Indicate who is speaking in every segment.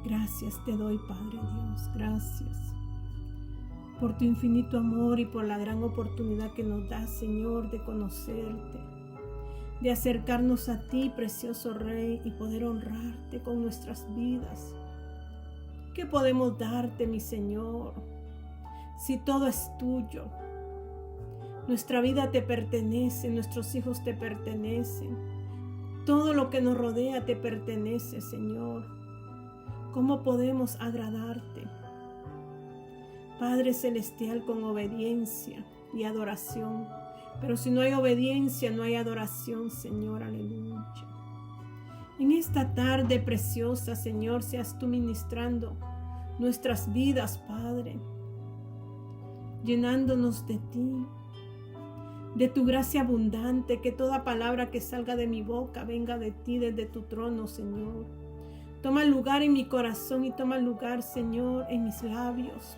Speaker 1: Gracias te doy, Padre Dios, gracias por tu infinito amor y por la gran oportunidad que nos das, Señor, de conocerte, de acercarnos a ti, precioso Rey, y poder honrarte con nuestras vidas. ¿Qué podemos darte, mi Señor, si todo es tuyo? Nuestra vida te pertenece, nuestros hijos te pertenecen, todo lo que nos rodea te pertenece, Señor. ¿Cómo podemos agradarte? Padre Celestial, con obediencia y adoración. Pero si no hay obediencia, no hay adoración, Señor, aleluya. En esta tarde preciosa, Señor, seas tú ministrando nuestras vidas, Padre, llenándonos de ti, de tu gracia abundante, que toda palabra que salga de mi boca venga de ti, desde tu trono, Señor. Toma lugar en mi corazón y toma lugar, Señor, en mis labios,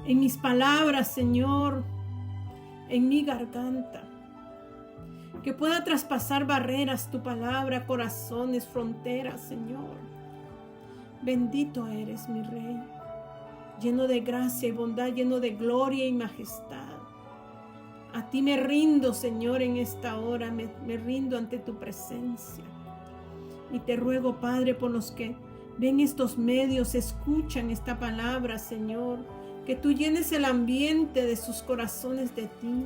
Speaker 1: en mis palabras, Señor, en mi garganta. Que pueda traspasar barreras tu palabra, corazones, fronteras, Señor. Bendito eres, mi Rey, lleno de gracia y bondad, lleno de gloria y majestad. A ti me rindo, Señor, en esta hora, me rindo ante tu presencia. Y te ruego, Padre, por los que ven estos medios, escuchan esta palabra, Señor, que tú llenes el ambiente de sus corazones de ti.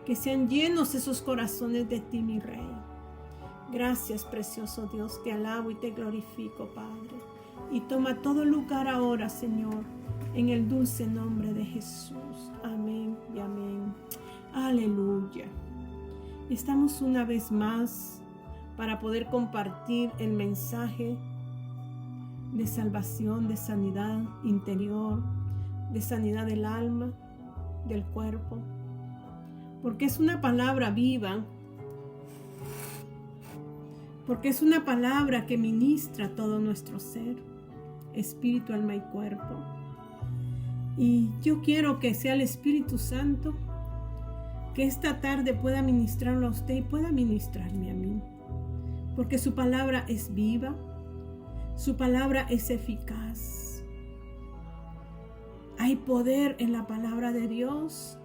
Speaker 1: Que sean llenos esos corazones de ti, mi Rey. Gracias, precioso Dios, te alabo y te glorifico, Padre. Y toma todo lugar ahora, Señor, en el dulce nombre de Jesús. Amén y amén. Aleluya. Estamos una vez más para poder compartir el mensaje de salvación, de sanidad interior, de sanidad del alma, del cuerpo. Porque es una palabra viva, porque es una palabra que ministra todo nuestro ser, espíritu, alma y cuerpo. Y yo quiero que sea el Espíritu Santo que esta tarde pueda ministrarlo a usted y pueda ministrarme a mí. Porque su palabra es viva, su palabra es eficaz. Hay poder en la palabra de Dios.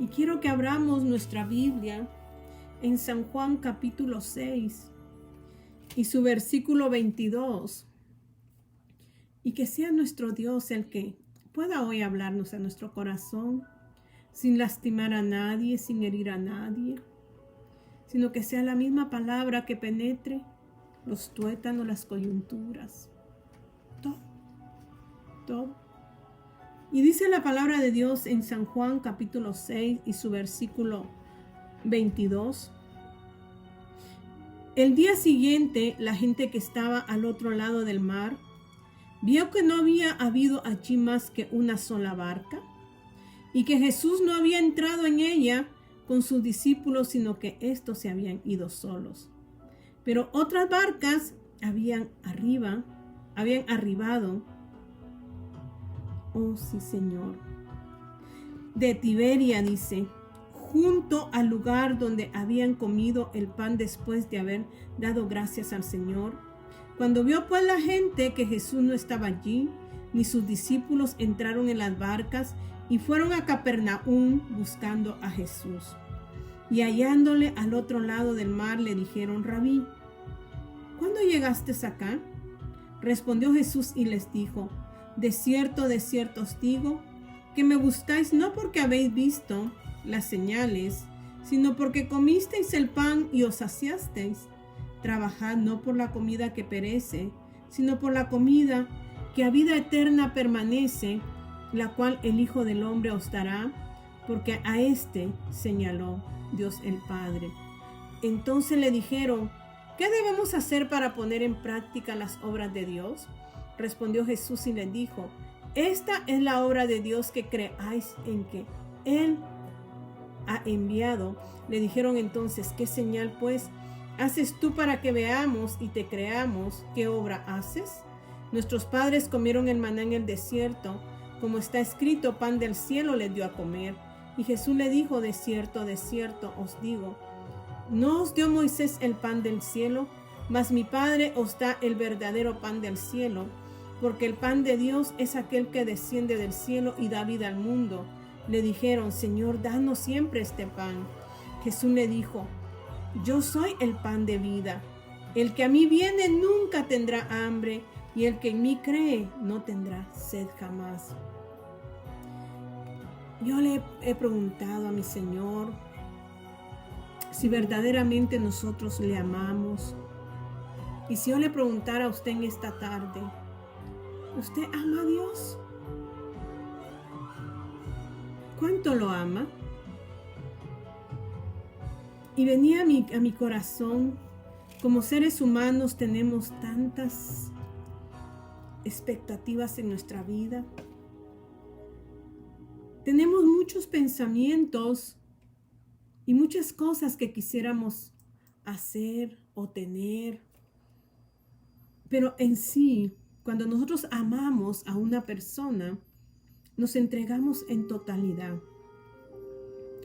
Speaker 1: Y quiero que abramos nuestra Biblia en San Juan capítulo 6 y su versículo 22. Y que sea nuestro Dios el que pueda hoy hablarnos a nuestro corazón, sin lastimar a nadie, sin herir a nadie, sino que sea la misma palabra que penetre los tuétanos, las coyunturas, todo. Y dice la palabra de Dios en San Juan capítulo 6 y su versículo 22. El día siguiente, la gente que estaba al otro lado del mar vio que no había habido allí más que una sola barca y que Jesús no había entrado en ella con sus discípulos, sino que estos se habían ido solos. Pero otras barcas habían arribado, oh sí, Señor, de Tiberia, dice, junto al lugar donde habían comido el pan después de haber dado gracias al Señor. Cuando vio pues la gente que Jesús no estaba allí, ni sus discípulos, entraron en las barcas y fueron a Capernaum buscando a Jesús. Y hallándole al otro lado del mar, le dijeron: Rabí, ¿cuándo llegaste acá? Respondió Jesús y les dijo: de cierto os digo, que me buscáis no porque habéis visto las señales, sino porque comisteis el pan y os saciasteis. Trabajad no por la comida que perece, sino por la comida que a vida eterna permanece, la cual el Hijo del Hombre os dará, porque a éste señaló Dios el Padre. Entonces le dijeron: ¿qué debemos hacer para poner en práctica las obras de Dios? Respondió Jesús y les dijo: esta es la obra de Dios, que creáis en que Él ha enviado. Le dijeron entonces: ¿qué señal pues haces tú para que veamos y te creamos? ¿Qué obra haces? Nuestros padres comieron el maná en el desierto, como está escrito: pan del cielo les dio a comer. Y Jesús le dijo: de cierto os digo, no os dio Moisés el pan del cielo, mas mi Padre os da el verdadero pan del cielo, porque el pan de Dios es aquel que desciende del cielo y da vida al mundo. Le dijeron: Señor, danos siempre este pan. Jesús le dijo: yo soy el pan de vida. El que a mí viene nunca tendrá hambre, y el que en mí cree no tendrá sed jamás. Yo le he preguntado a mi Señor si verdaderamente nosotros le amamos. Y si yo le preguntara a usted en esta tarde, ¿usted ama a Dios? ¿Cuánto lo ama? Y venía a mi corazón, como seres humanos tenemos tantas expectativas en nuestra vida. Tenemos muchos pensamientos y muchas cosas que quisiéramos hacer o tener. Pero en sí, cuando nosotros amamos a una persona, nos entregamos en totalidad.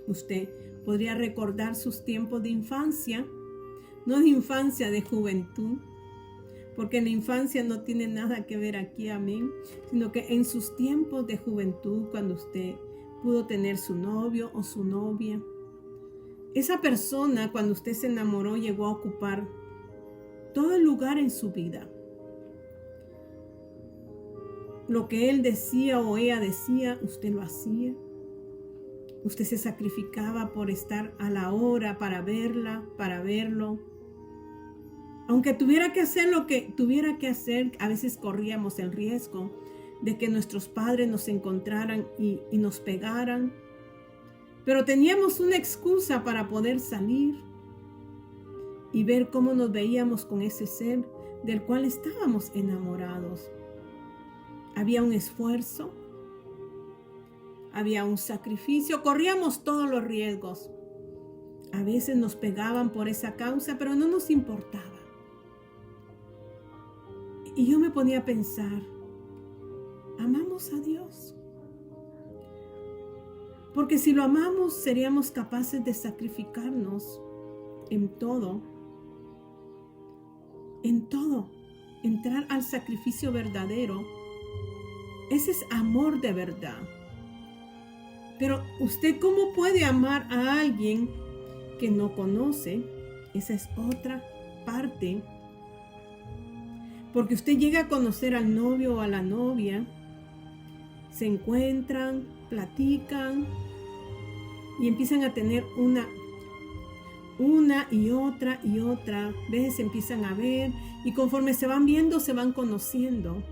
Speaker 1: Usted podría recordar sus tiempos de infancia, no de infancia, de juventud, porque en la infancia no tiene nada que ver aquí, amén, sino que en sus tiempos de juventud, cuando usted pudo tener su novio o su novia, esa persona, cuando usted se enamoró, llegó a ocupar todo el lugar en su vida. Lo que él decía o ella decía, usted lo hacía. Usted se sacrificaba por estar a la hora para verla, para verlo. Aunque tuviera que hacer lo que tuviera que hacer, a veces corríamos el riesgo de que nuestros padres nos encontraran y nos pegaran. Pero teníamos una excusa para poder salir y ver cómo nos veíamos con ese ser del cual estábamos enamorados. Había un esfuerzo, había un sacrificio, corríamos todos los riesgos. A veces nos pegaban por esa causa, pero no nos importaba. Y yo me ponía a pensar, ¿amamos a Dios? Porque si lo amamos, seríamos capaces de sacrificarnos en todo, entrar al sacrificio verdadero. Ese es amor de verdad. Pero ¿usted cómo puede amar a alguien que no conoce? Esa es otra parte. Porque usted llega a conocer al novio o a la novia, se encuentran, platican y empiezan a tener una y otra veces se empiezan a ver, y conforme se van viendo, se van conociendo.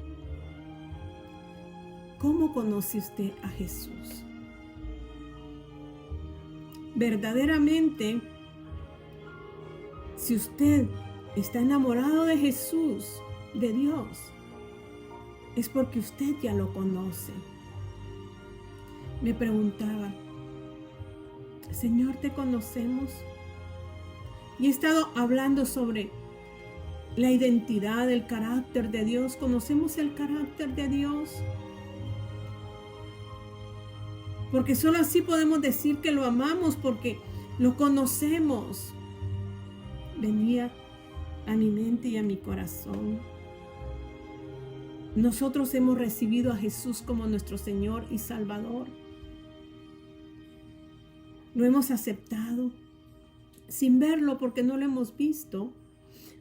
Speaker 1: ¿Cómo conoce usted a Jesús? Verdaderamente, si usted está enamorado de Jesús, de Dios, es porque usted ya lo conoce. Me preguntaba, Señor, ¿te conocemos? Y he estado hablando sobre la identidad, el carácter de Dios. ¿Conocemos el carácter de Dios? Porque solo así podemos decir que lo amamos, porque lo conocemos. Venía a mi mente y a mi corazón. Nosotros hemos recibido a Jesús como nuestro Señor y Salvador. Lo hemos aceptado sin verlo, porque no lo hemos visto.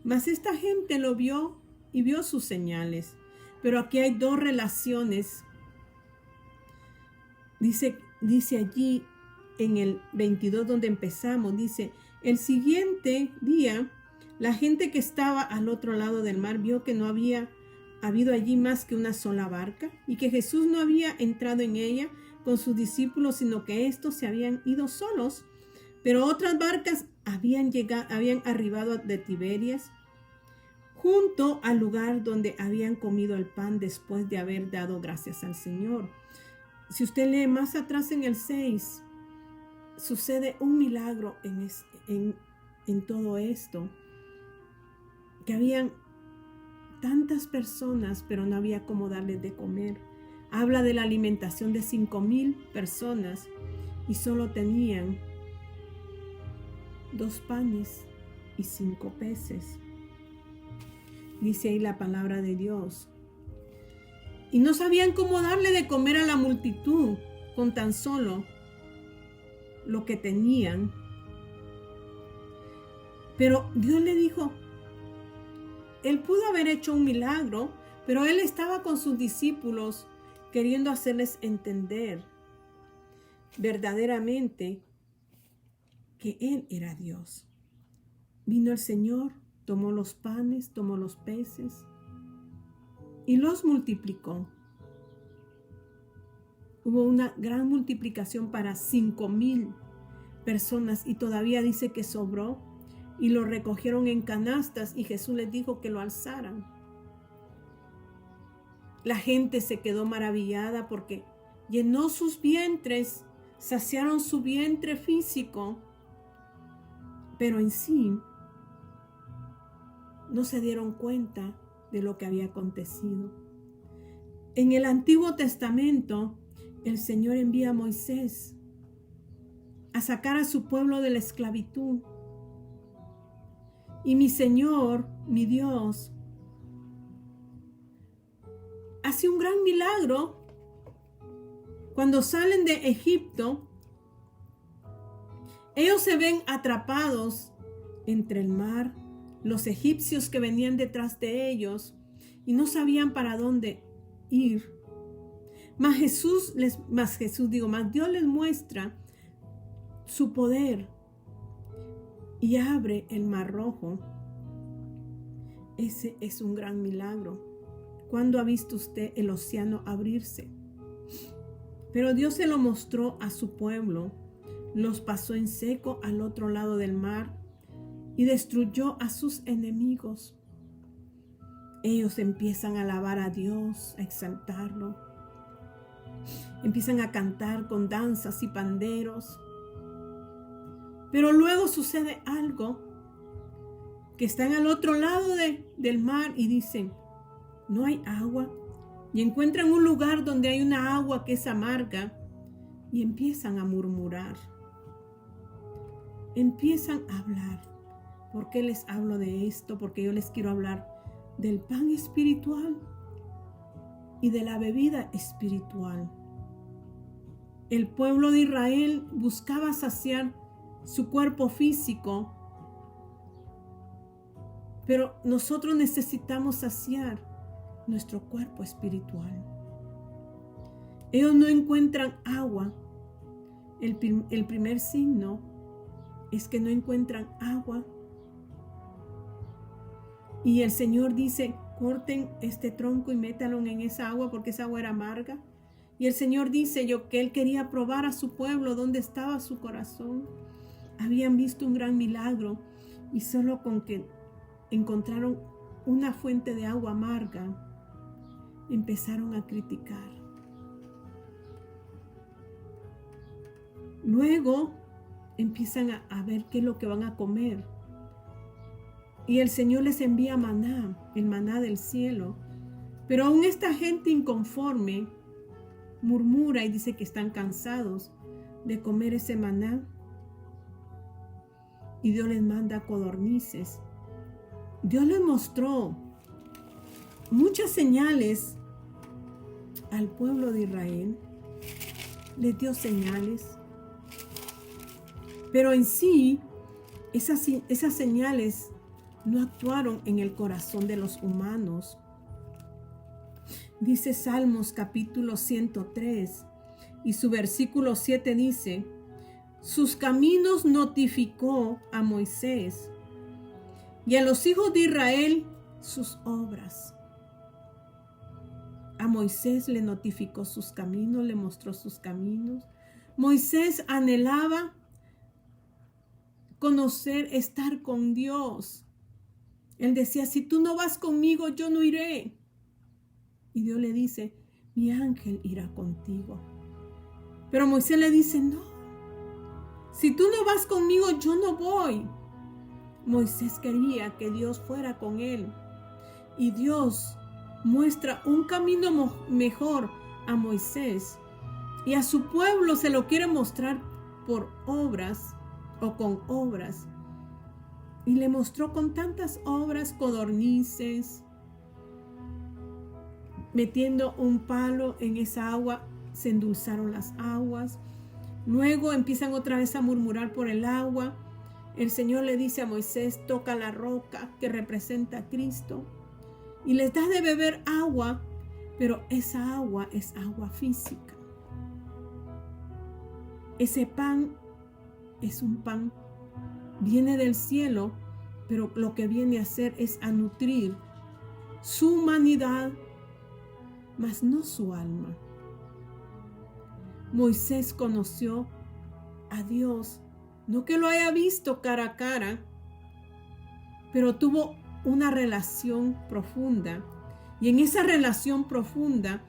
Speaker 1: Mas esta gente lo vio y vio sus señales. Pero aquí hay dos relaciones. Dice allí en el 22 donde empezamos, dice, el siguiente día, la gente que estaba al otro lado del mar vio que no había habido allí más que una sola barca, y que Jesús no había entrado en ella con sus discípulos, sino que estos se habían ido solos. Pero otras barcas habían arribado de Tiberias, junto al lugar donde habían comido el pan después de haber dado gracias al Señor. Si usted lee más atrás en el 6, sucede un milagro en todo esto, que habían tantas personas, pero no había cómo darles de comer. Habla de la alimentación de 5,000 personas y solo tenían 2 panes y 5 peces. dice ahí la palabra de Dios. Y no sabían cómo darle de comer a la multitud con tan solo lo que tenían. Pero Dios le dijo, él pudo haber hecho un milagro, pero él estaba con sus discípulos queriendo hacerles entender verdaderamente que él era Dios. Vino el Señor, tomó los panes, tomó los peces y los multiplicó. Hubo una gran multiplicación para 5,000 personas y todavía dice que sobró y lo recogieron en canastas y Jesús les dijo que lo alzaran. La gente se quedó maravillada porque llenó sus vientres, saciaron su vientre físico, pero en sí no se dieron cuenta de lo que había acontecido. En el Antiguo Testamento, el Señor envía a Moisés a sacar a su pueblo de la esclavitud. Y mi Señor, mi Dios, hace un gran milagro cuando salen de Egipto. Ellos se ven atrapados entre el mar, los egipcios que venían detrás de ellos y no sabían para dónde ir. Mas Dios les muestra su poder y abre el mar rojo. Ese es un gran milagro. ¿Cuándo ha visto usted el océano abrirse? Pero Dios se lo mostró a su pueblo, los pasó en seco al otro lado del mar y destruyó a sus enemigos. Ellos empiezan a alabar a Dios, a exaltarlo. Empiezan a cantar con danzas y panderos. Pero luego sucede algo, que están al otro lado del mar y dicen, no hay agua. Y encuentran un lugar donde hay una agua que es amarga y empiezan a murmurar. Empiezan a hablar. ¿Por qué les hablo de esto? Porque yo les quiero hablar del pan espiritual y de la bebida espiritual. El pueblo de Israel buscaba saciar su cuerpo físico, pero nosotros necesitamos saciar nuestro cuerpo espiritual. Ellos no encuentran agua. El primer signo es que no encuentran agua. Y el Señor dice, corten este tronco y métanlo en esa agua porque esa agua era amarga. Y el Señor dice que Él quería probar a su pueblo dónde estaba su corazón. Habían visto un gran milagro y solo con que encontraron una fuente de agua amarga, empezaron a criticar. Luego empiezan a ver qué es lo que van a comer. Y el Señor les envía maná, el maná del cielo. Pero aún esta gente inconforme murmura y dice que están cansados de comer ese maná. Y Dios les manda codornices. Dios les mostró muchas señales al pueblo de Israel. Les dio señales. Pero en sí, esas señales no actuaron en el corazón de los humanos. Dice Salmos capítulo 103 y su versículo 7 dice, sus caminos notificó a Moisés y a los hijos de Israel sus obras. A Moisés le notificó sus caminos, le mostró sus caminos. Moisés anhelaba conocer, estar con Dios. Él decía, si tú no vas conmigo, yo no iré. Y Dios le dice, mi ángel irá contigo. Pero Moisés le dice, no, si tú no vas conmigo, yo no voy. Moisés quería que Dios fuera con él. Y Dios muestra un camino mejor a Moisés. Y a su pueblo se lo quiere mostrar por obras o con obras. Y le mostró con tantas obras, codornices, metiendo un palo en esa agua, se endulzaron las aguas. Luego empiezan otra vez a murmurar por el agua. El Señor le dice a Moisés, toca la roca que representa a Cristo y les da de beber agua, pero esa agua es agua física. Ese pan es un pan, viene del cielo, pero lo que viene a hacer es a nutrir su humanidad, mas no su alma. Moisés conoció a Dios, no que lo haya visto cara a cara, pero tuvo una relación profunda, y en esa relación profunda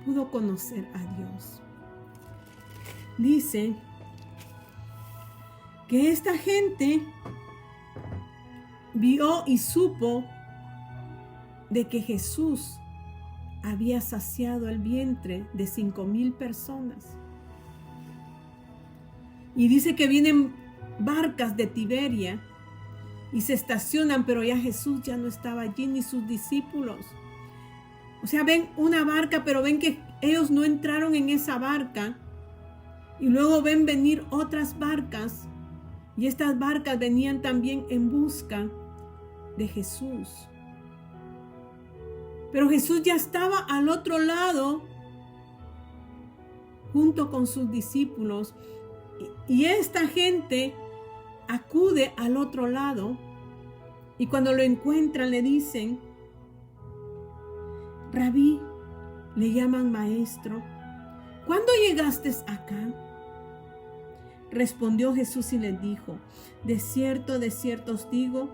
Speaker 1: pudo conocer a Dios. Dice que esta gente vio y supo de que Jesús había saciado el vientre de 5,000 personas. Y dice que vienen barcas de Tiberia y se estacionan, pero ya Jesús ya no estaba allí ni sus discípulos. O sea, ven una barca, pero ven que ellos no entraron en esa barca. Y luego ven venir otras barcas. Y estas barcas venían también en busca de Jesús. Pero Jesús ya estaba al otro lado junto con sus discípulos. Y esta gente acude al otro lado y cuando lo encuentran le dicen, Rabí, le llaman maestro, ¿cuándo llegaste acá? Respondió Jesús y les dijo, de cierto os digo,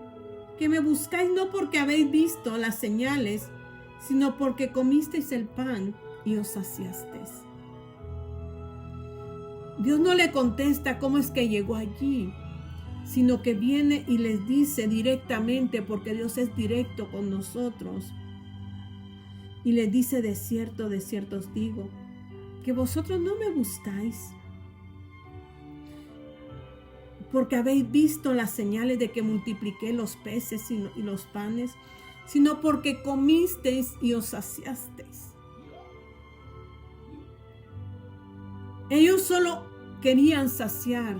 Speaker 1: que me buscáis no porque habéis visto las señales, sino porque comisteis el pan y os saciasteis. Dios no le contesta cómo es que llegó allí, sino que viene y les dice directamente, porque Dios es directo con nosotros. Y les dice, de cierto os digo, que vosotros no me buscáis, porque habéis visto las señales de que multipliqué los peces y los panes, sino porque comisteis y os saciasteis. Ellos solo querían saciar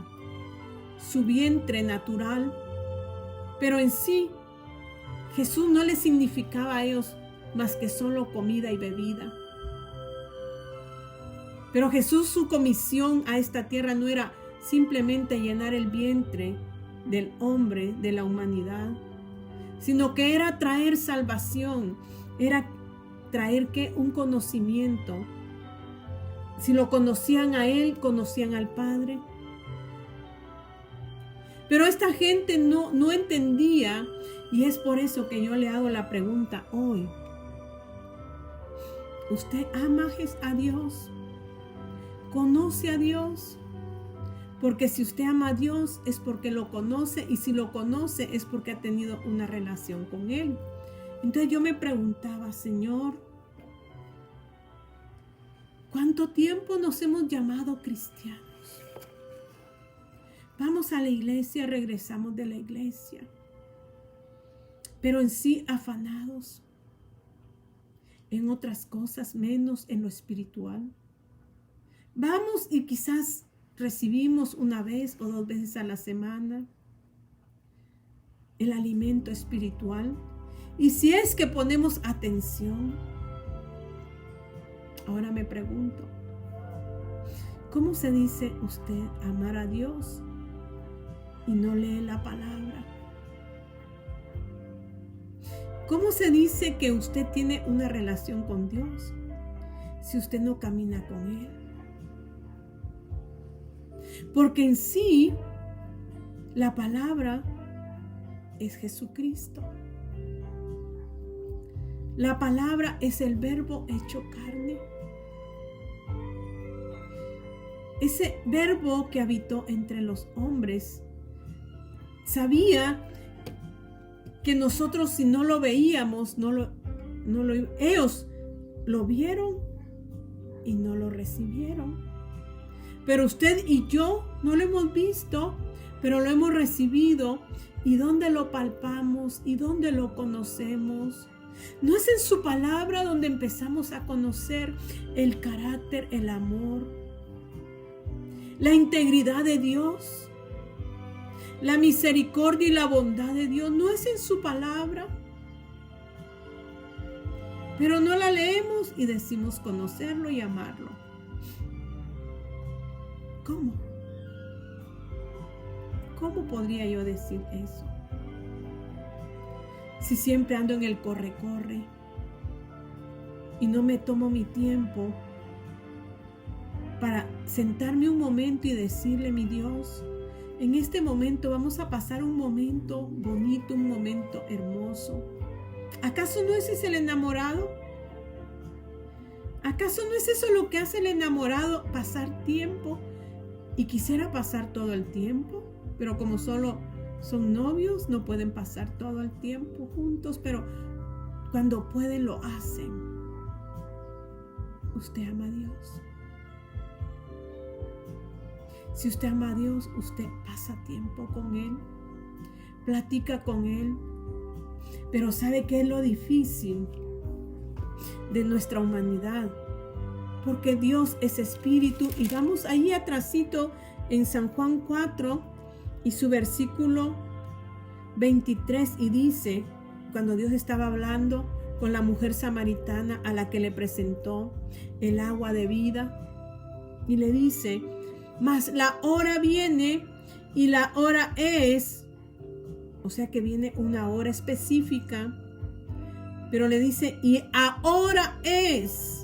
Speaker 1: su vientre natural, pero en sí Jesús no les significaba a ellos más que solo comida y bebida. Pero Jesús, su comisión a esta tierra no era simplemente llenar el vientre del hombre, de la humanidad, sino que era traer salvación, era traer un conocimiento. Si lo conocían a Él, conocían al Padre. Pero esta gente no entendía, y es por eso que yo le hago la pregunta hoy. ¿Usted ama a Dios? ¿Conoce a Dios? Porque si usted ama a Dios es porque lo conoce, y si lo conoce es porque ha tenido una relación con Él. Entonces yo me preguntaba, Señor, ¿cuánto tiempo nos hemos llamado cristianos? Vamos a la iglesia, regresamos de la iglesia, pero en sí afanados en otras cosas, menos en lo espiritual. Vamos y quizás recibimos una vez o 2 veces a la semana el alimento espiritual. Y si es que ponemos atención, ahora me pregunto, ¿cómo se dice usted amar a Dios y no lee la palabra? ¿Cómo se dice que usted tiene una relación con Dios si usted no camina con Él? Porque en sí, la palabra es Jesucristo. La palabra es el verbo hecho carne. Ese verbo que habitó entre los hombres sabía que nosotros, si no lo veíamos, ellos lo vieron y no lo recibieron. Pero usted y yo no lo hemos visto, pero lo hemos recibido. ¿Y dónde lo palpamos? ¿Y dónde lo conocemos? No es en su palabra donde empezamos a conocer el carácter, el amor, la integridad de Dios, la misericordia y la bondad de Dios. No es en su palabra. Pero no la leemos y decimos conocerlo y amarlo. ¿Cómo? ¿Cómo podría yo decir eso? Si siempre ando en el corre-corre y no me tomo mi tiempo para sentarme un momento y decirle, mi Dios, en este momento vamos a pasar un momento bonito, un momento hermoso. ¿Acaso no ese es el enamorado? ¿Acaso no es eso lo que hace el enamorado? Pasar tiempo. Y quisiera pasar todo el tiempo, pero como solo son novios, no pueden pasar todo el tiempo juntos, pero cuando pueden lo hacen. ¿Usted ama a Dios? Si usted ama a Dios, usted pasa tiempo con Él, platica con Él, pero ¿sabe qué es lo difícil de nuestra humanidad? Porque Dios es espíritu, y vamos ahí atrásito en San Juan 4 y su versículo 23, y dice, cuando Dios estaba hablando con la mujer samaritana a la que le presentó el agua de vida, y le dice, mas la hora viene y la hora es, o sea que viene una hora específica, pero le dice, y ahora es.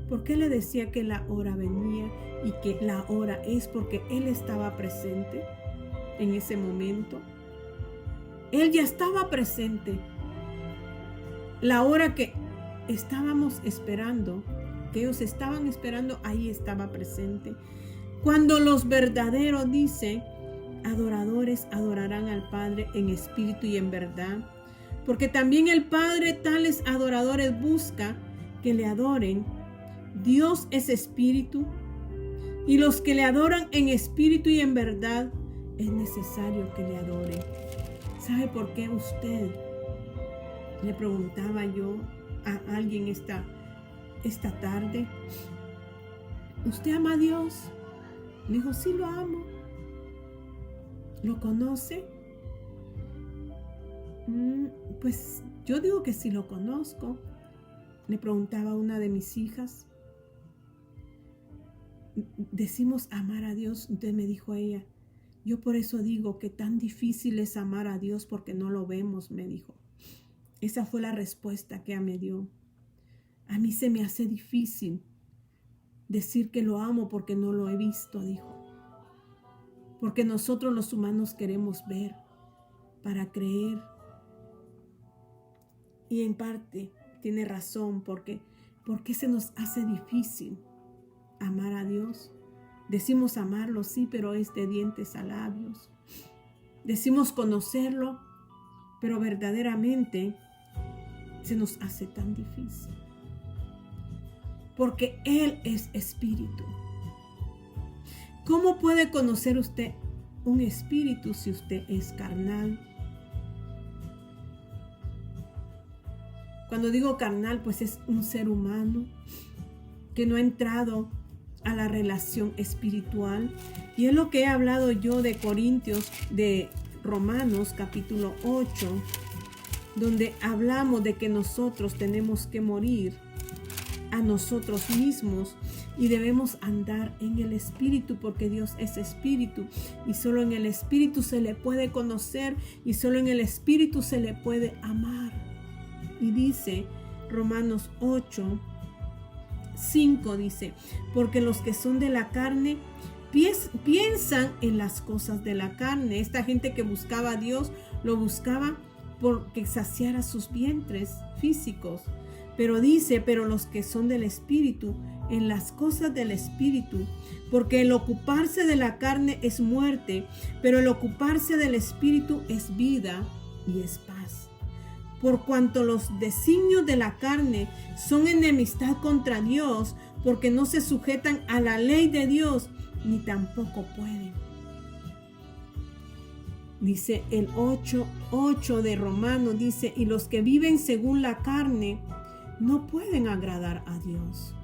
Speaker 1: ¿Por qué le decía que la hora venía y que la hora es? Porque Él estaba presente en ese momento. Él ya estaba presente. La hora que estábamos esperando, que ellos estaban esperando, ahí estaba presente. Cuando los verdaderos, dice, adoradores adorarán al Padre en espíritu y en verdad. Porque también el Padre tales adoradores busca que le adoren. Dios es espíritu, y los que le adoran en espíritu y en verdad, es necesario que le adoren. ¿Sabe por qué usted? Le preguntaba yo a alguien esta tarde. ¿Usted ama a Dios? Me dijo, sí, lo amo. ¿Lo conoce? Pues yo digo que sí lo conozco. Le preguntaba a una de mis hijas. Decimos amar a Dios. Entonces me dijo ella, yo por eso digo que tan difícil es amar a Dios porque no lo vemos, me dijo. Esa fue la respuesta que ella me dio. A mí se me hace difícil decir que lo amo porque no lo he visto, dijo. Porque nosotros los humanos queremos ver para creer. Y en parte tiene razón, porque se nos hace difícil amar a Dios. Decimos amarlo, sí, pero es de dientes a labios. Decimos conocerlo, pero verdaderamente se nos hace tan difícil. Porque Él es espíritu. ¿Cómo puede conocer usted un espíritu si usted es carnal? Cuando digo carnal, pues es un ser humano que no ha entrado a la relación espiritual. Y es lo que he hablado yo de Corintios, de Romanos capítulo 8, donde hablamos de que nosotros tenemos que morir a nosotros mismos y debemos andar en el espíritu, porque Dios es espíritu y solo en el espíritu se le puede conocer y solo en el espíritu se le puede amar. Y dice Romanos 8, 5, dice, porque los que son de la carne piensan en las cosas de la carne. Esta gente que buscaba a Dios lo buscaba porque saciara sus vientres físicos. Pero dice, pero los que son del espíritu, en las cosas del espíritu, porque el ocuparse de la carne es muerte, pero el ocuparse del espíritu es vida y es paz. Por cuanto los designios de la carne son enemistad contra Dios, porque no se sujetan a la ley de Dios, ni tampoco pueden. Dice el 8 de Romanos, dice, y los que viven según la carne no pueden agradar a Dios.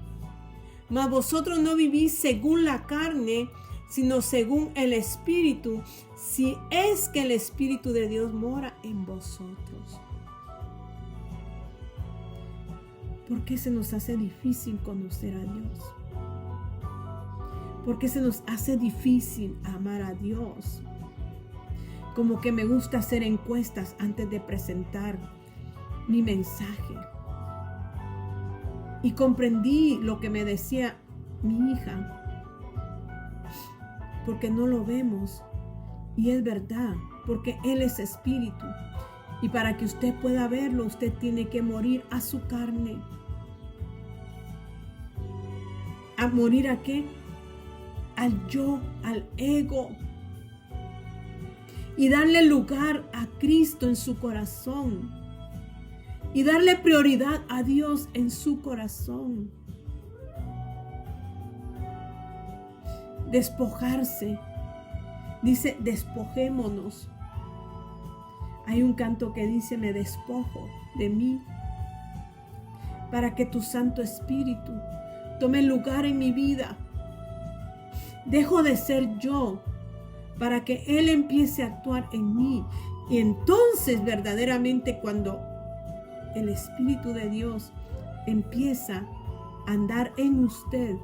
Speaker 1: Mas vosotros no vivís según la carne, sino según el Espíritu, si es que el Espíritu de Dios mora en vosotros. ¿Por qué se nos hace difícil conocer a Dios? ¿Por qué se nos hace difícil amar a Dios? Como que me gusta hacer encuestas antes de presentar mi mensaje. Y comprendí lo que me decía mi hija, porque no lo vemos. Y es verdad, porque Él es espíritu. Y para que usted pueda verlo, usted tiene que morir a su carne. ¿A morir a qué? Al yo, al ego. Y darle lugar a Cristo en su corazón. Y darle prioridad a Dios en su corazón. Despojarse. Dice, despojémonos. Hay un canto que dice, me despojo de mí para que tu Santo Espíritu tome lugar en mi vida. Dejo de ser yo para que Él empiece a actuar en mí. Y entonces verdaderamente cuando el Espíritu de Dios empieza a andar en usted,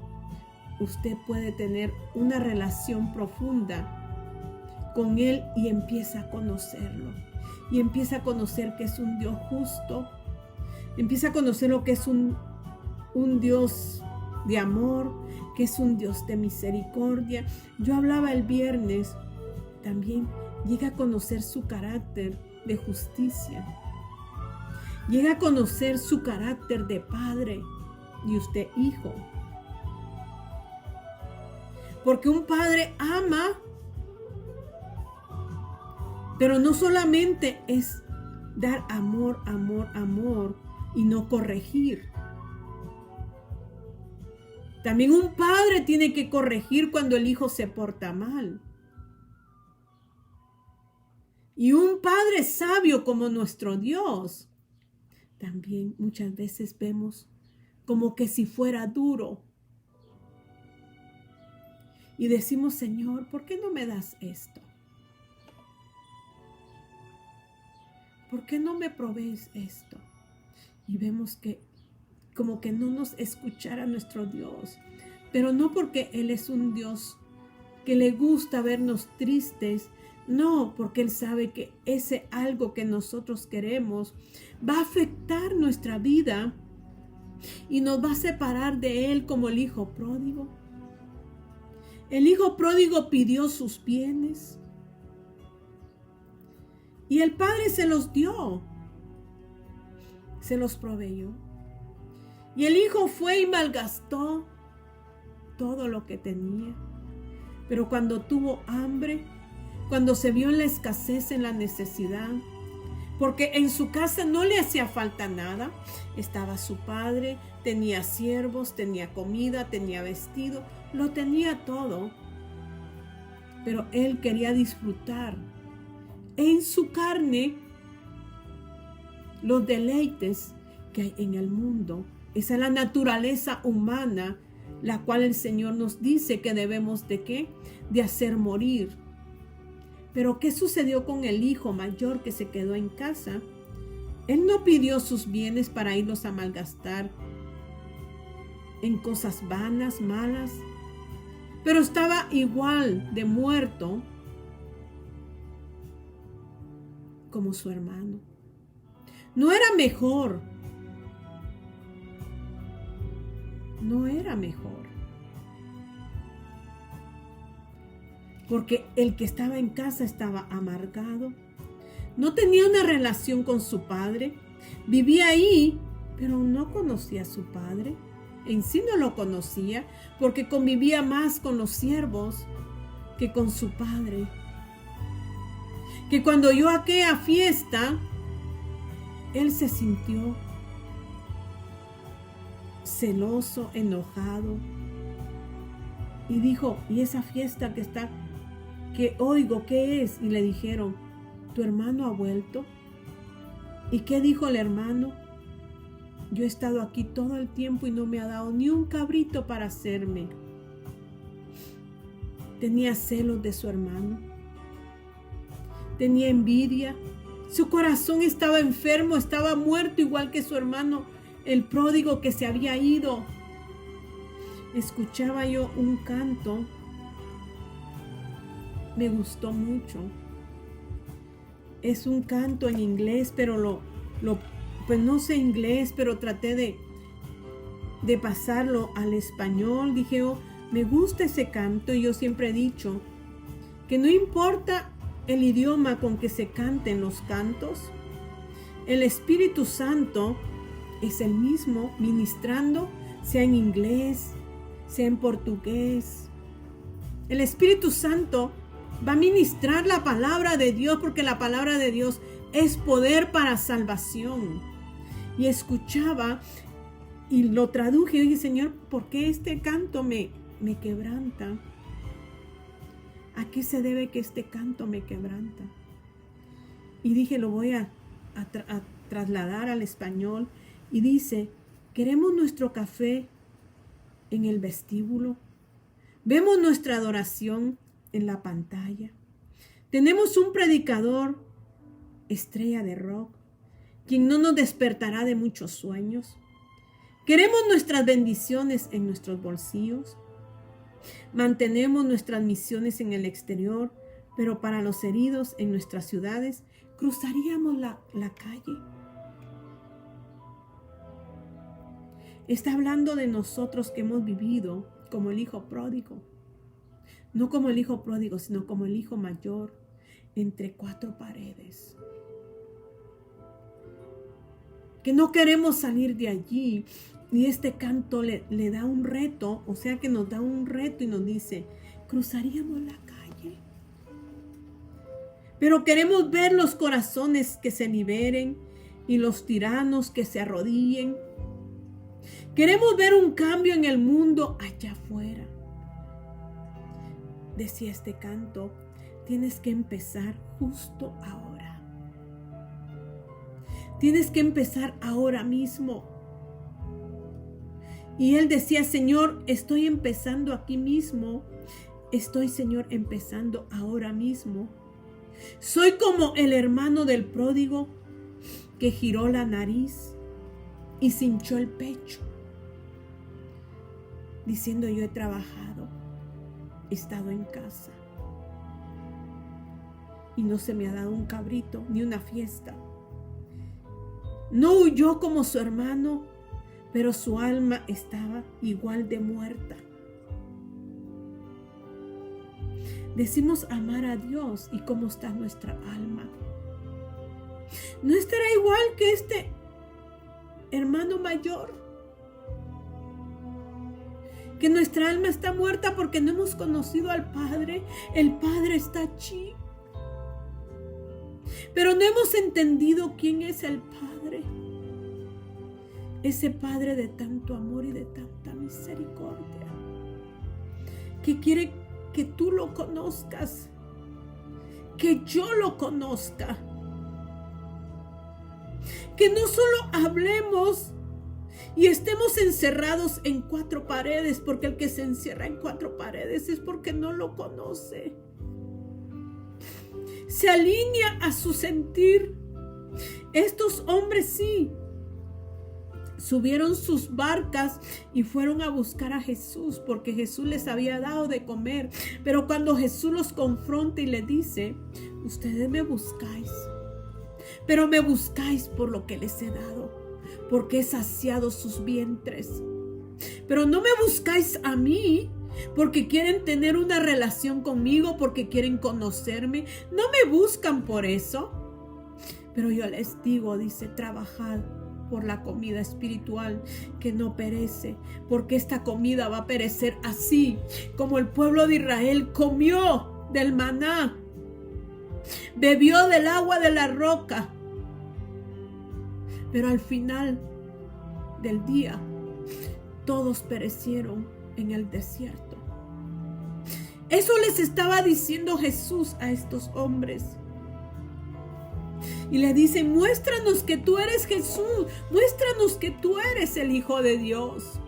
Speaker 1: usted puede tener una relación profunda con Él y empieza a conocerlo. Y empieza a conocer que es un Dios justo. Empieza a conocer lo que es un Dios de amor, que es un Dios de misericordia. Yo hablaba el viernes, también llega a conocer su carácter de justicia. Llega a conocer su carácter de padre y usted hijo. Porque un padre ama, pero no solamente es dar amor, amor, amor y no corregir. También un padre tiene que corregir cuando el hijo se porta mal. Y un padre sabio como nuestro Dios, también muchas veces vemos como que si fuera duro. Y decimos, Señor, ¿por qué no me das esto? ¿Por qué no me provees esto? Y vemos que como que no nos escuchara nuestro Dios. Pero no porque Él es un Dios que le gusta vernos tristes. No, porque Él sabe que ese algo que nosotros queremos va a afectar nuestra vida y nos va a separar de Él como el hijo pródigo. El hijo pródigo pidió sus bienes y el padre se los dio, se los proveyó. Y el hijo fue y malgastó todo lo que tenía. Pero cuando tuvo hambre, cuando se vio en la escasez, en la necesidad, porque en su casa no le hacía falta nada, estaba su padre, tenía siervos, tenía comida, tenía vestido, lo tenía todo. Pero él quería disfrutar en su carne los deleites que hay en el mundo. Esa es la naturaleza humana, la cual el Señor nos dice que debemos de ¿qué? De hacer morir. Pero ¿qué sucedió con el hijo mayor que se quedó en casa? Él no pidió sus bienes para irlos a malgastar en cosas vanas, malas, pero estaba igual de muerto como su hermano. No era mejor. No era mejor. Porque el que estaba en casa estaba amargado. No tenía una relación con su padre. Vivía ahí, pero no conocía a su padre. En sí no lo conocía porque convivía más con los siervos que con su padre. Que cuando oyó aquella fiesta, él se sintió celoso, enojado. Y dijo, ¿y esa fiesta que oigo, qué es? Y le dijeron, tu hermano ha vuelto. ¿Y qué dijo el hermano? Yo he estado aquí todo el tiempo y no me ha dado ni un cabrito para hacerme. Tenía celos de su hermano. Tenía envidia. Su corazón estaba enfermo, estaba muerto igual que su hermano, el pródigo que se había ido. Escuchaba yo un canto. Me gustó mucho. Es un canto en inglés, pero pues no sé inglés, pero traté de pasarlo al español. Dije, oh, me gusta ese canto, y yo siempre he dicho que no importa el idioma con que se canten los cantos, el Espíritu Santo es el mismo ministrando, sea en inglés, sea en portugués. El Espíritu Santo va a ministrar la palabra de Dios, porque la palabra de Dios es poder para salvación. Y escuchaba y lo traduje y dije, Señor, ¿por qué este canto me quebranta? ¿A qué se debe que este canto me quebranta? Y dije, lo voy a trasladar al español. Y dice, queremos nuestro café en el vestíbulo. Vemos nuestra adoración en la pantalla. Tenemos un predicador, estrella de rock, quien no nos despertará de muchos sueños. Queremos nuestras bendiciones en nuestros bolsillos. Mantenemos nuestras misiones en el exterior, pero para los heridos en nuestras ciudades, cruzaríamos la calle. Está hablando de nosotros que hemos vivido como el hijo pródigo. No como el hijo pródigo, sino como el hijo mayor, entre cuatro paredes. Que no queremos salir de allí. Y este canto le da un reto, o sea que nos da un reto y nos dice, cruzaríamos la calle. Pero queremos ver los corazones que se liberen y los tiranos que se arrodillen. Queremos ver un cambio en el mundo allá afuera. Decía este canto, tienes que empezar justo ahora. Tienes que empezar ahora mismo. Y él decía, Señor, estoy empezando aquí mismo. Estoy, Señor, empezando ahora mismo. Soy como el hermano del pródigo que giró la nariz y se hinchó el pecho, diciendo, yo he trabajado, he estado en casa y no se me ha dado un cabrito ni una fiesta. No huyó como su hermano, pero su alma estaba igual de muerta. Decimos amar a Dios, y cómo está nuestra alma. ¿No estará igual que este hermano mayor? Que nuestra alma está muerta porque no hemos conocido al Padre. El Padre está allí, pero no hemos entendido quién es el Padre. Ese Padre de tanto amor y de tanta misericordia, que quiere que tú lo conozcas, que yo lo conozca, que no solo hablemos y estemos encerrados en cuatro paredes, porque el que se encierra en cuatro paredes es porque no lo conoce. Se alinea a su sentir. Estos hombres sí subieron sus barcas y fueron a buscar a Jesús, porque Jesús les había dado de comer. Pero cuando Jesús los confronta y les dice, ustedes me buscáis, pero me buscáis por lo que les he dado, porque he saciado sus vientres. Pero no me buscáis a mí porque quieren tener una relación conmigo, porque quieren conocerme. No me buscan por eso. Pero yo les digo, dice, trabajad por la comida espiritual que no perece, porque esta comida va a perecer así como el pueblo de Israel comió del maná, bebió del agua de la roca, pero al final del día todos perecieron en el desierto. Eso les estaba diciendo Jesús a estos hombres. Y le dice, muéstranos que tú eres Jesús, muéstranos que tú eres el Hijo de Dios.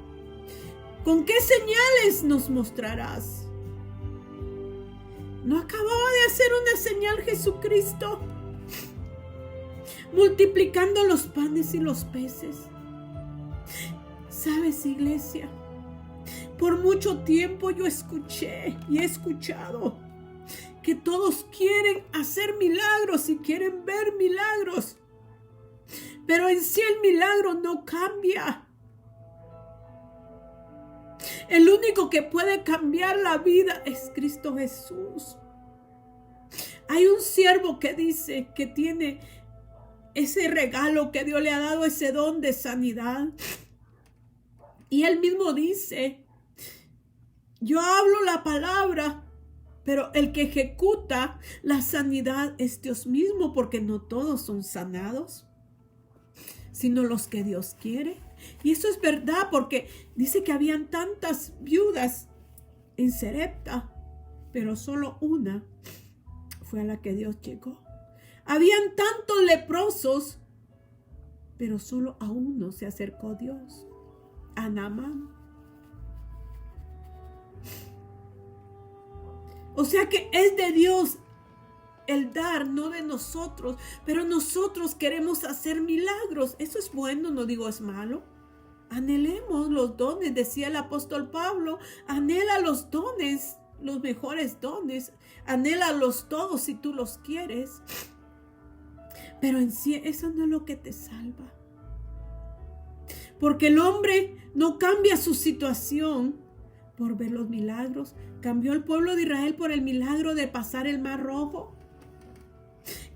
Speaker 1: ¿Con qué señales nos mostrarás? ¿No acababa de hacer una señal Jesucristo? Multiplicando los panes y los peces. ¿Sabes, iglesia? Por mucho tiempo yo escuché y he escuchado que todos quieren hacer milagros y quieren ver milagros. Pero en sí el milagro no cambia. El único que puede cambiar la vida es Cristo Jesús. Hay un siervo que dice que tiene ese regalo que Dios le ha dado, ese don de sanidad. Y él mismo dice, yo hablo la palabra, pero el que ejecuta la sanidad es Dios mismo, porque no todos son sanados, sino los que Dios quiere. Y eso es verdad, porque dice que habían tantas viudas en Sarepta, pero solo una fue a la que Dios llegó. Habían tantos leprosos, pero solo a uno se acercó Dios, a Naamán. O sea que es de Dios el dar, no de nosotros. Pero nosotros queremos hacer milagros. Eso es bueno, no digo es malo. Anhelemos los dones, decía el apóstol Pablo. Anhela los dones, los mejores dones. Anhélalos todos si tú los quieres. Pero en sí eso no es lo que te salva. Porque el hombre no cambia su situación por ver los milagros. Cambió el pueblo de Israel por el milagro de pasar el Mar Rojo.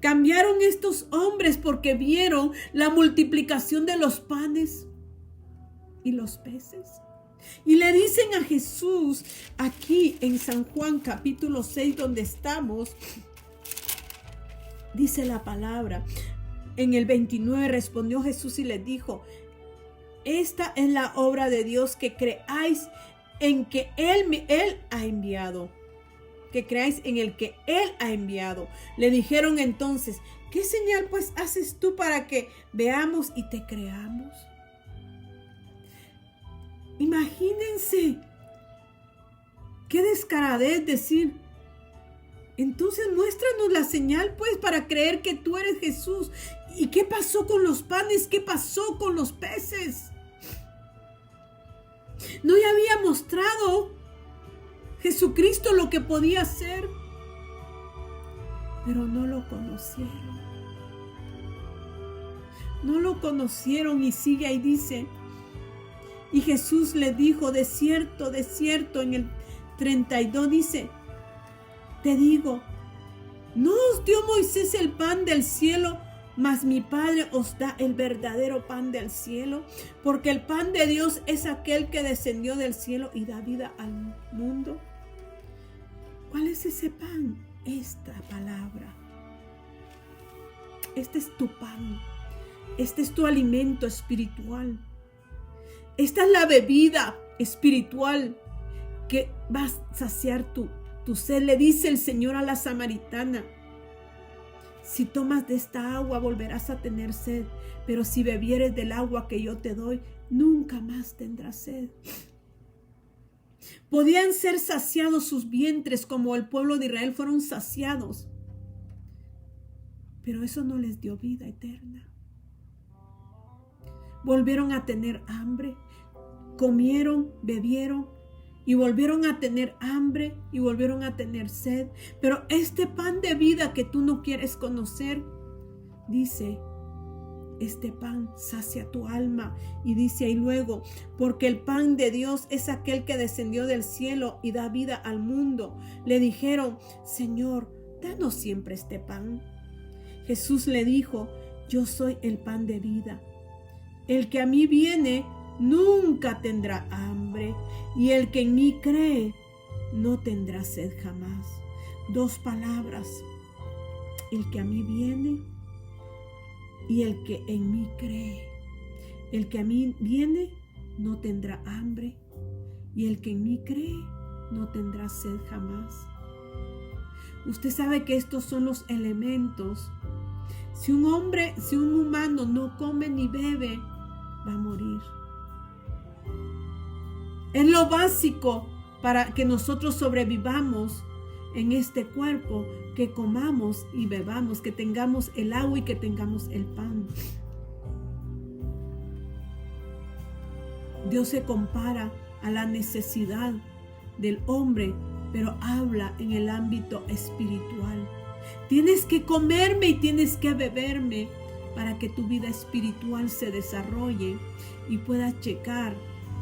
Speaker 1: Cambiaron estos hombres porque vieron la multiplicación de los panes y los peces. Y le dicen a Jesús aquí en San Juan capítulo 6 donde estamos, dice la palabra, en el 29 respondió Jesús y les dijo, esta es la obra de Dios, que creáis en que Él ha enviado. Que creáis en el que Él ha enviado. Le dijeron entonces, ¿qué señal pues haces tú para que veamos y te creamos? Imagínense, qué descaradez decir, entonces muéstranos la señal pues para creer que tú eres Jesús. ¿Y qué pasó con los panes? ¿Qué pasó con los peces? ¿No le había mostrado Jesucristo lo que podía hacer? Pero no lo conocieron. No lo conocieron y sigue ahí, dice. Y Jesús le dijo, de cierto, en el 32 dice, te digo, no os dio Moisés el pan del cielo, mas mi Padre os da el verdadero pan del cielo, porque el pan de Dios es aquel que descendió del cielo y da vida al mundo. ¿Cuál es ese pan? Esta palabra. Este es tu pan. Este es tu alimento espiritual. Esta es la bebida espiritual que va a saciar tu sed. Le dice el Señor a la samaritana, si tomas de esta agua volverás a tener sed, pero si bebieres del agua que yo te doy, nunca más tendrás sed. Podían ser saciados sus vientres como el pueblo de Israel fueron saciados, pero eso no les dio vida eterna. Volvieron a tener hambre, comieron, bebieron y volvieron a tener hambre y volvieron a tener sed. Pero este pan de vida que tú no quieres conocer, dice, este pan sacia tu alma. Y dice ahí luego, porque el pan de Dios es aquel que descendió del cielo y da vida al mundo. Le dijeron, Señor, danos siempre este pan. Jesús le dijo, yo soy el pan de vida. El que a mí viene nunca tendrá hambre, y el que en mí cree no tendrá sed jamás. Dos palabras, el que a mí viene y el que en mí cree. El que a mí viene no tendrá hambre, y el que en mí cree no tendrá sed jamás. Usted sabe que estos son los elementos Si un humano no come ni bebe, va a morir. Es lo básico para que nosotros sobrevivamos en este cuerpo, que comamos y bebamos, que tengamos el agua y que tengamos el pan. Dios se compara a la necesidad del hombre, pero habla en el ámbito espiritual. Tienes que comerme y tienes que beberme para que tu vida espiritual se desarrolle y puedas llegar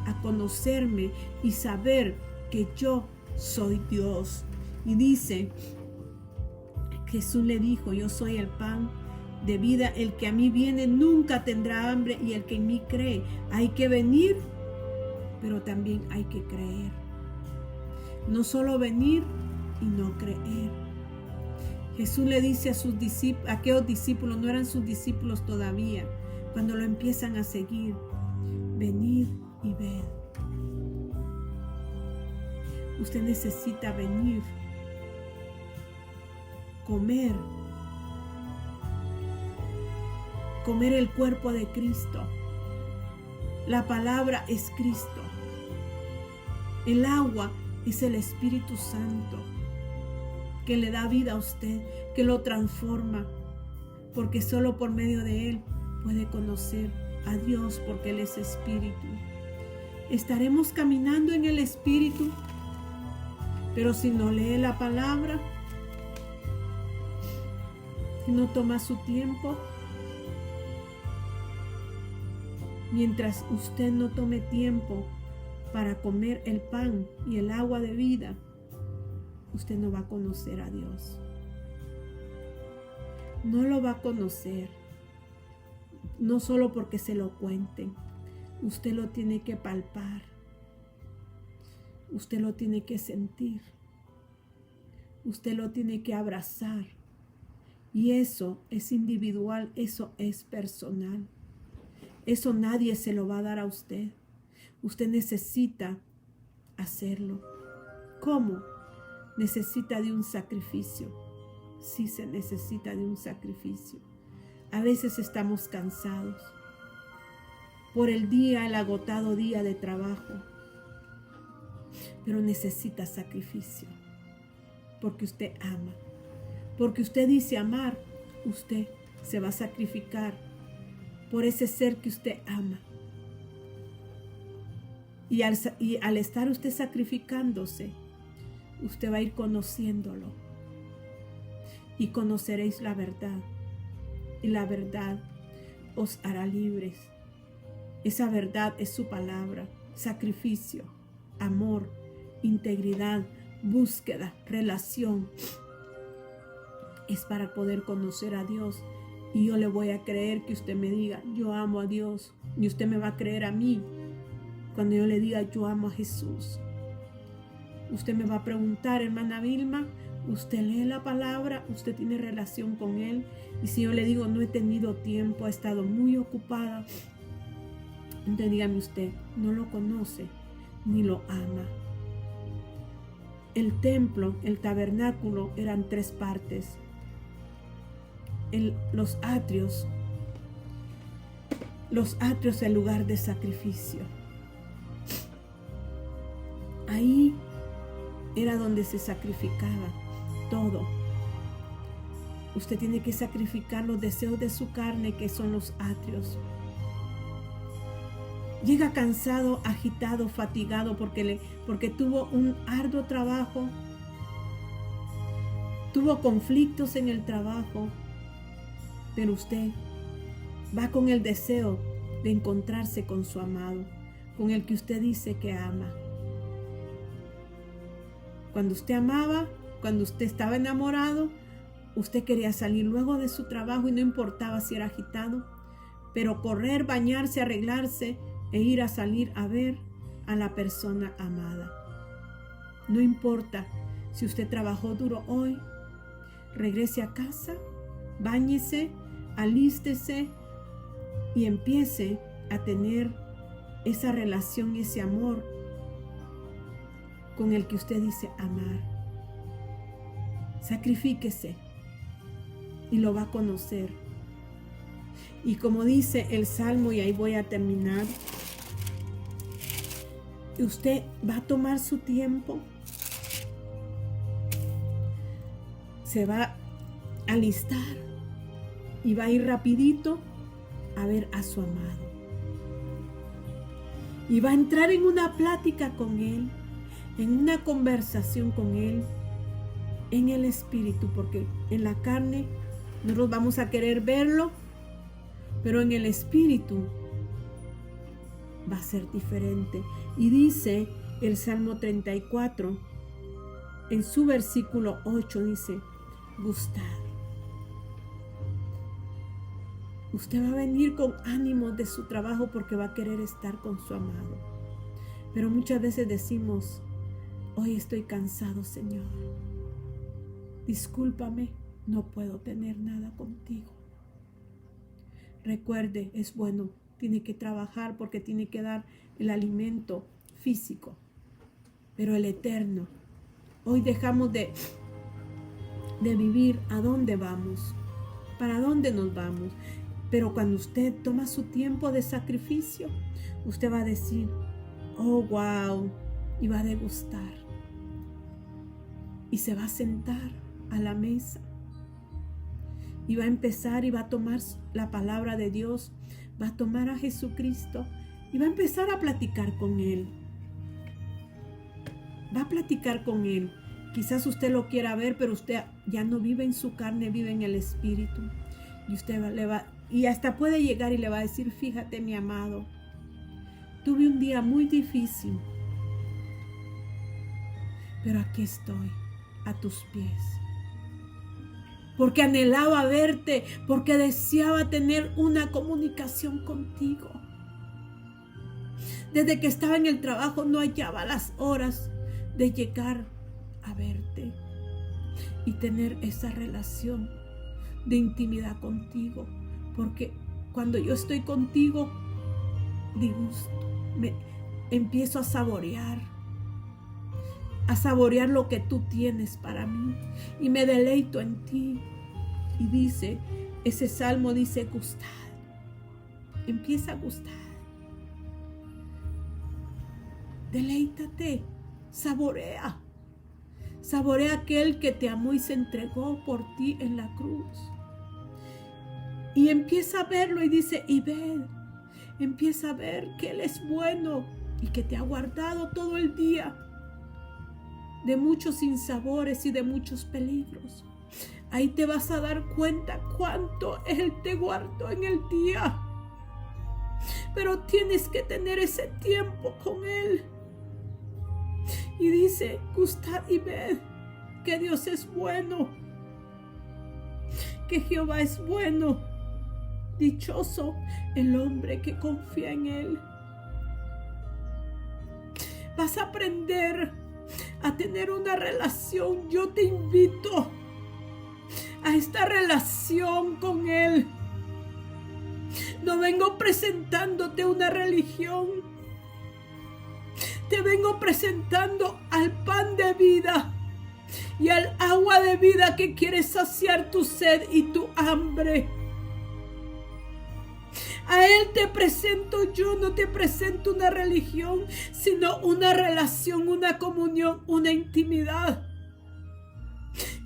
Speaker 1: a conocerme y saber que yo soy Dios. Y dice, Jesús le dijo, yo soy el pan de vida, el que a mí viene nunca tendrá hambre, y el que en mí cree. Hay que venir, pero también hay que creer. No solo venir y no creer. Jesús le dice a sus discípulos, aquellos discípulos, no eran sus discípulos todavía, cuando lo empiezan a seguir, venid y ved. Usted necesita venir, comer el cuerpo de Cristo. La palabra es Cristo. El agua es el Espíritu Santo que le da vida a usted, que lo transforma, porque solo por medio de Él puede conocer a Dios, porque Él es Espíritu. Estaremos caminando en el Espíritu, pero si no lee la palabra, si no toma su tiempo, mientras usted no tome tiempo para comer el pan y el agua de vida, usted no va a conocer a Dios. No lo va a conocer, no solo porque se lo cuenten. Usted lo tiene que palpar. Usted lo tiene que sentir. Usted lo tiene que abrazar. Y eso es individual, eso es personal. Eso nadie se lo va a dar a usted. Usted necesita hacerlo. ¿Cómo? Necesita de un sacrificio. Sí, se necesita de un sacrificio. A veces estamos cansados por el agotado día de trabajo, pero necesita sacrificio, porque usted ama, porque usted dice amar. Usted se va a sacrificar por ese ser que usted ama, y al estar usted sacrificándose, usted va a ir conociéndolo, y conoceréis la verdad, y la verdad os hará libres. Esa verdad es su palabra, sacrificio, amor, integridad, búsqueda, relación. Es para poder conocer a Dios. Y yo le voy a creer que usted me diga, yo amo a Dios. Y usted me va a creer a mí cuando yo le diga, yo amo a Jesús. Usted me va a preguntar, hermana Vilma, ¿usted lee la palabra? ¿Usted tiene relación con Él? Y si yo le digo, no he tenido tiempo, he estado muy ocupada, entonces dígame usted, no lo conoce ni lo ama. El templo, el tabernáculo, eran 3 partes. Los atrios, el lugar de sacrificio. Ahí era donde se sacrificaba todo. Usted tiene que sacrificar los deseos de su carne, que son los atrios. Llega cansado, agitado, fatigado porque tuvo un arduo trabajo, tuvo conflictos en el trabajo, pero usted va con el deseo de encontrarse con su amado, con el que usted dice que ama. Cuando usted amaba, cuando usted estaba enamorado, usted quería salir luego de su trabajo y no importaba si era agitado, pero correr, bañarse, arreglarse e ir a salir a ver a la persona amada. No importa si usted trabajó duro hoy, regrese a casa, báñese, alístese y empiece a tener esa relación y ese amor con el que usted dice amar. Sacrifíquese y lo va a conocer. Y como dice el Salmo, y ahí voy a terminar, usted va a tomar su tiempo, se va a alistar y va a ir rapidito a ver a su amado. Y va a entrar en una plática con Él, en una conversación con Él, en el Espíritu, porque en la carne nosotros vamos a querer verlo, pero en el Espíritu va a ser diferente. Y dice el Salmo 34, en su versículo 8, dice: gustad. Usted va a venir con ánimo de su trabajo porque va a querer estar con su amado. Pero muchas veces decimos: hoy estoy cansado, Señor. Discúlpame, no puedo tener nada contigo. Recuerde, es bueno, tiene que trabajar porque tiene que dar el alimento físico, pero el eterno. Hoy dejamos de vivir. ¿A dónde vamos? ¿Para dónde nos vamos? Pero cuando usted toma su tiempo de sacrificio, usted va a decir: oh, wow, y va a degustar. Y se va a sentar a la mesa. Y va a empezar y va a tomar la palabra de Dios, va a tomar a Jesucristo y va a empezar a platicar con Él. Va a platicar con Él. Quizás usted lo quiera ver, pero usted ya no vive en su carne, vive en el Espíritu. Y usted y hasta puede llegar y le va a decir: fíjate, mi amado, tuve un día muy difícil, pero aquí estoy, a tus pies. Porque anhelaba verte, porque deseaba tener una comunicación contigo. Desde que estaba en el trabajo no hallaba las horas de llegar a verte y tener esa relación de intimidad contigo. Porque cuando yo estoy contigo, me empiezo a saborear lo que tú tienes para mí y me deleito en ti. Y dice, ese salmo dice: gustad. Empieza a gustar. Deleítate, saborea. Saborea aquel que te amó y se entregó por ti en la cruz. Y empieza a verlo y dice: y ved. Empieza a ver que Él es bueno y que te ha guardado todo el día de muchos sinsabores y de muchos peligros. Ahí te vas a dar cuenta cuánto Él te guardó en el día. Pero tienes que tener ese tiempo con Él. Y dice: gustad y ved que Dios es bueno, que Jehová es bueno. Dichoso el hombre que confía en Él. Vas a aprender a tener una relación. Yo te invito a esta relación con Él. No vengo presentándote una religión. Te vengo presentando al pan de vida y al agua de vida que quiere saciar tu sed y tu hambre. A Él te presento yo, no te presento una religión, sino una relación, una comunión, una intimidad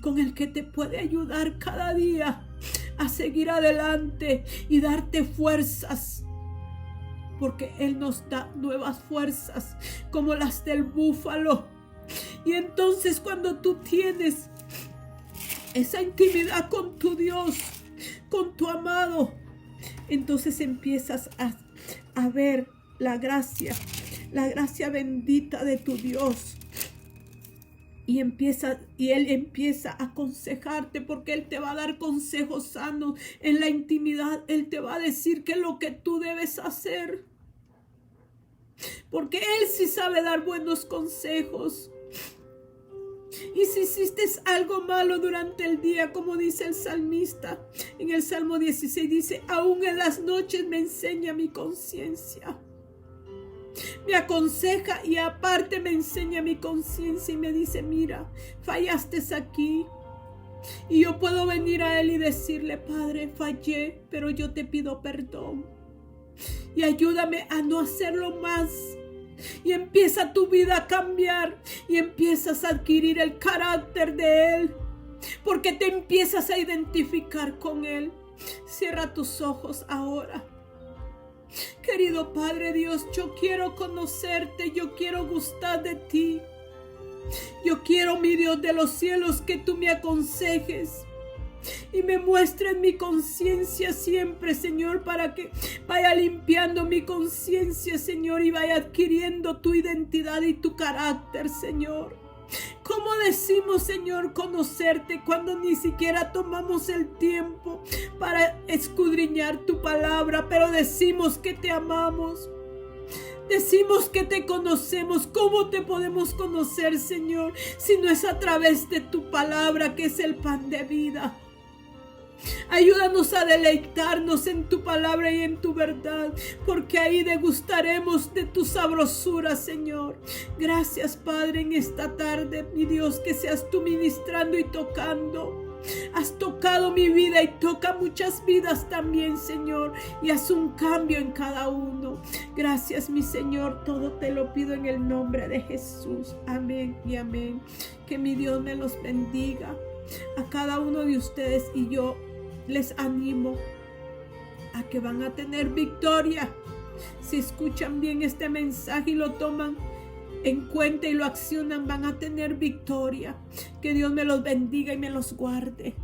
Speaker 1: con el que te puede ayudar cada día a seguir adelante y darte fuerzas. Porque Él nos da nuevas fuerzas como las del búfalo. Y entonces cuando tú tienes esa intimidad con tu Dios, con tu amado, entonces empiezas a ver la gracia bendita de tu Dios. Y Él empieza a aconsejarte, porque Él te va a dar consejos sanos en la intimidad. Él te va a decir qué es lo que tú debes hacer, porque Él sí sabe dar buenos consejos. Y si hiciste algo malo durante el día, como dice el salmista en el Salmo 16, dice: aún en las noches me enseña mi conciencia. Me aconseja y aparte me enseña mi conciencia y me dice: mira, fallaste aquí, Y yo puedo venir a Él y decirle: Padre, fallé, pero yo te pido perdón. Y ayúdame a no hacerlo más. Y empieza tu vida a cambiar. Y empiezas a adquirir el carácter de Él. Porque te empiezas a identificar con Él. Cierra tus ojos ahora. Querido Padre Dios, yo quiero conocerte. Yo quiero gustar de ti. Yo quiero, mi Dios de los cielos, que tú me aconsejes y me muestres mi conciencia siempre, Señor, para que vaya limpiando mi conciencia, Señor, y vaya adquiriendo tu identidad y tu carácter, Señor. ¿Cómo decimos, Señor, conocerte cuando ni siquiera tomamos el tiempo para escudriñar tu palabra, pero decimos que te amamos? Decimos que te conocemos. ¿Cómo te podemos conocer, Señor, si no es a través de tu palabra, que es el pan de vida? Ayúdanos a deleitarnos en tu palabra y en tu verdad, porque ahí degustaremos de tu sabrosura, Señor. Gracias, Padre, en esta tarde, mi Dios, que seas tú ministrando y tocando. Has tocado mi vida y toca muchas vidas también, Señor, y haz un cambio en cada uno. Gracias, mi Señor, todo te lo pido en el nombre de Jesús. Amén y amén. Que mi Dios me los bendiga a cada uno de ustedes, y yo les animo a que van a tener victoria. Si escuchan bien este mensaje y lo toman en cuenta y lo accionan, van a tener victoria. Que Dios me los bendiga y me los guarde.